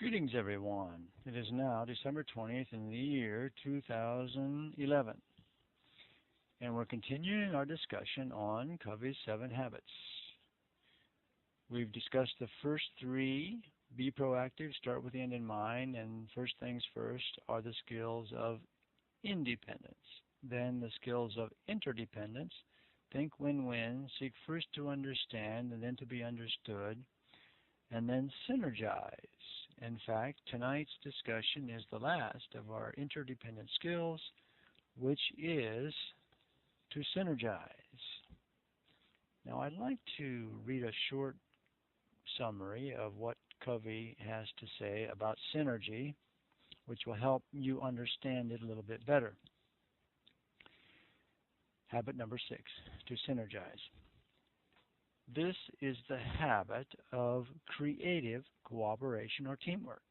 Greetings, everyone. It is now December 20th in the year 2011, and we're continuing our discussion on Covey's 7 Habits. We've discussed the first 3, be proactive, start with the end in mind, and first things first are the skills of independence. Then the skills of interdependence, think win-win, seek first to understand and then to be understood, and then synergize. In fact, tonight's discussion is the last of our interdependent skills, which is to synergize. Now, I'd like to read a short summary of what Covey has to say about synergy, which will help you understand it a little bit better. Habit number 6, to synergize. This is the habit of creative cooperation or teamwork.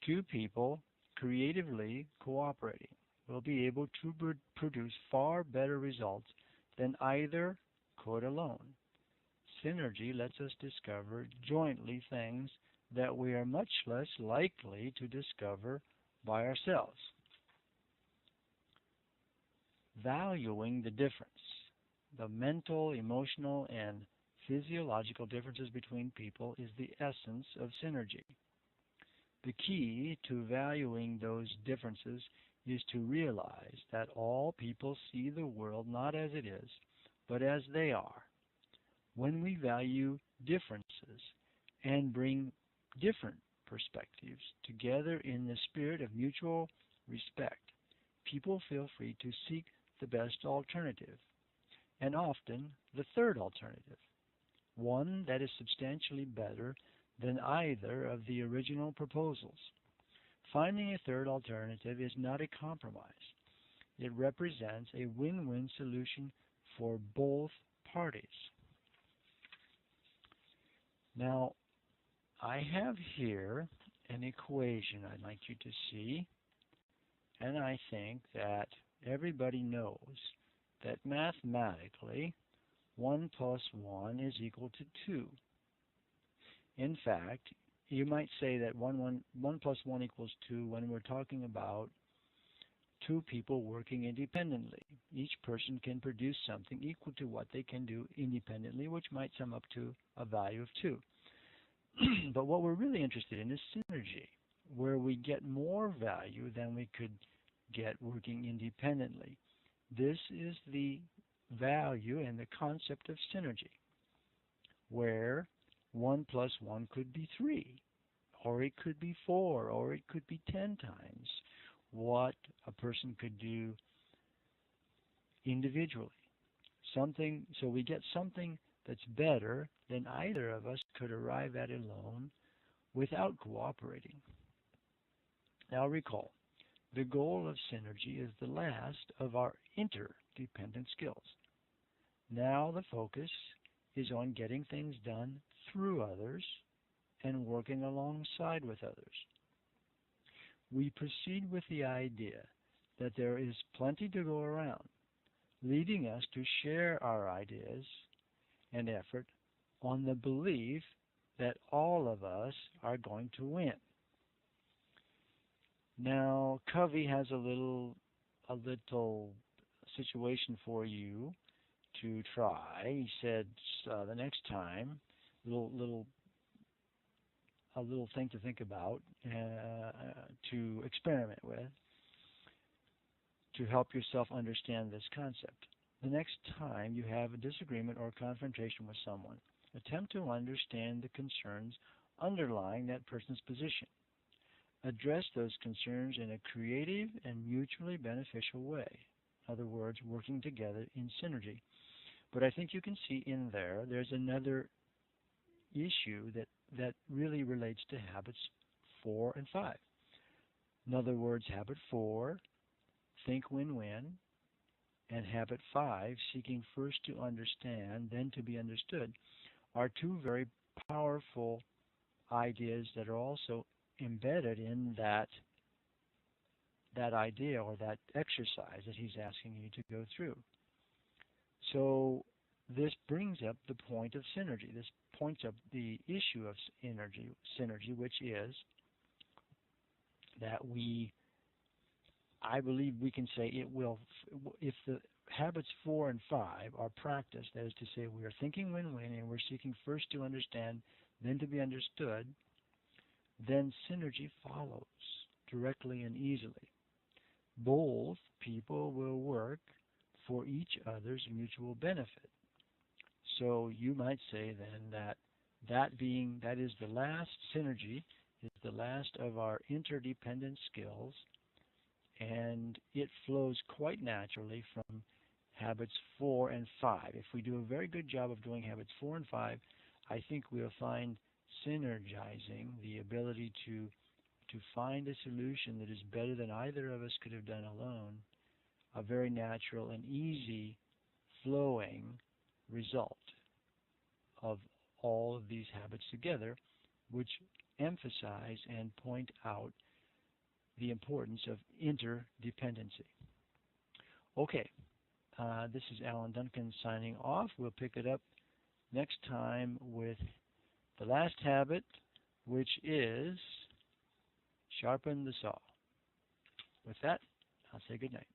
2 people creatively cooperating will be able to produce far better results than either could alone. Synergy lets us discover jointly things that we are much less likely to discover by ourselves. Valuing the difference. The mental, emotional, and physiological differences between people is the essence of synergy. The key to valuing those differences is to realize that all people see the world not as it is, but as they are. When we value differences and bring different perspectives together in the spirit of mutual respect, people feel free to seek the best alternative, and often the third alternative, one that is substantially better than either of the original proposals. Finding a third alternative is not a compromise. It represents a win-win solution for both parties. Now, I have here an equation I'd like you to see, and I think that everybody knows that mathematically 1 plus 1 is equal to 2. In fact, you might say that 1 plus 1 equals 2 when we're talking about 2 people working independently. Each person can produce something equal to what they can do independently, which might sum up to a value of 2. But what we're really interested in is synergy, where we get more value than we could get working independently. This is the value and the concept of synergy, where 1 plus 1 could be 3, or it could be 4, or it could be 10 times what a person could do individually. So we get something that's better than either of us could arrive at alone without cooperating. Now recall, the goal of synergy is the last of our interdependent skills. Now the focus is on getting things done through others and working alongside with others. We proceed with the idea that there is plenty to go around, leading us to share our ideas and effort on the belief that all of us are going to win. Now, Covey has a little situation for you to try. He said the next time, a little thing to think about, to experiment with, to help yourself understand this concept. The next time you have a disagreement or confrontation with someone, attempt to understand the concerns underlying that person's position. Address those concerns in a creative and mutually beneficial way. In other words, working together in synergy. But I think you can see in there's another issue that really relates to habits 4 and 5. In other words, habit 4, think win-win, and habit 5, seeking first to understand, then to be understood, are 2 very powerful ideas that are also embedded in that idea or that exercise that he's asking you to go through. So this brings up the point of synergy. This points up the issue of synergy, which is that I believe we can say it will, if the habits 4 and 5 are practiced, that is to say, we are thinking win-win and we're seeking first to understand, then to be understood, then synergy follows directly and easily. Both people will work for each other's mutual benefit. So you might say then that is the last synergy, is the last of our interdependent skills, and it flows quite naturally from habits 4 and 5. If we do a very good job of doing habits 4 and 5, I think we'll find synergizing, the ability to find a solution that is better than either of us could have done alone, a very natural and easy flowing result of all of these habits together, which emphasize and point out the importance of interdependency. Okay, this is Alan Duncan signing off. We'll pick it up next time with the last habit, which is sharpen the saw. With that, I'll say good night.